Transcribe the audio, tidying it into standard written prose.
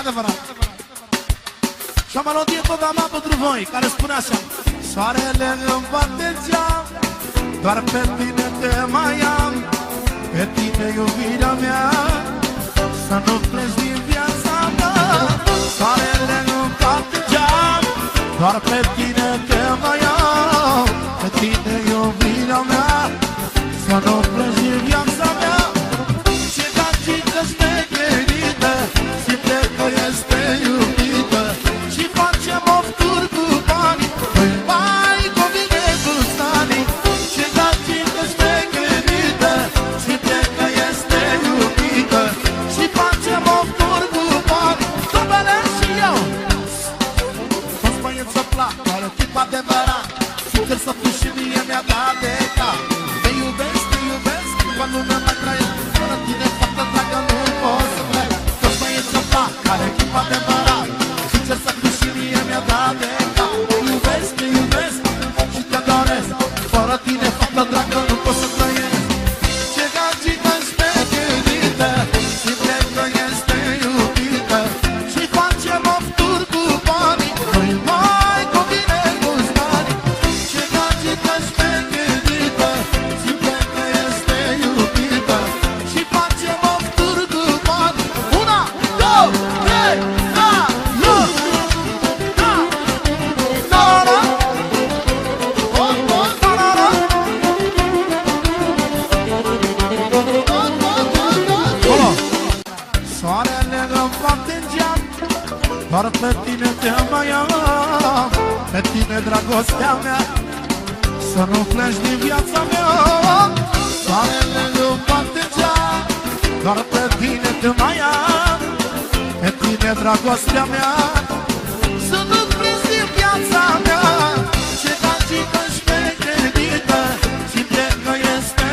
adevărat. Și o melodie programată pentru voi, care spune așa: soarele îmi bate geam, doar pe tine te mai am, pe tine iubirea mea, să nu pleci din viața mea. Soarele îmi bate geam, doar pe tine te mai am, pe tine iubirea mea, să nu pleci din viața mea. Ce gagică-ți necredită, simte că este iubită și facem ofturi cu banii, păi mai convine gustanii. Ce gagică-ți necredită, simte că este iubită și facem ofturi cu banii. Dobele și eu, toți băieți să plac, doar un tip adevărat, sincer să fiu și mie mi-a dat de cap. Te iubesc, când lumea mai trăiesc, fără tine, fată dragă, nu pot să plec. Toți băieți să plac, care chip adevărat, sincer să fiu și mie mi-a dat de cap. Te iubesc și te doresc, fără tine, fată dragă, nu pot să trăiesc. Ce gagică-ți necredită, simte că este iubită și facem ofturi cu banii, păi mai convine gustanii. Ce gagică-ți necredită, simte că este iubită și facem ofturi cu banii. Una, două, trei, da, nu, da, da, Olo. Soarele îmi bate în geam, doar pe tine te mai am, pe tine dragostea mea, să nu pleci din viața mea. Soarele îmi bate în geam, doar pe tine te mai am, pe tine dragostea mea, să nu pleci din viața mea. Ce gagică-și necredită, simte că este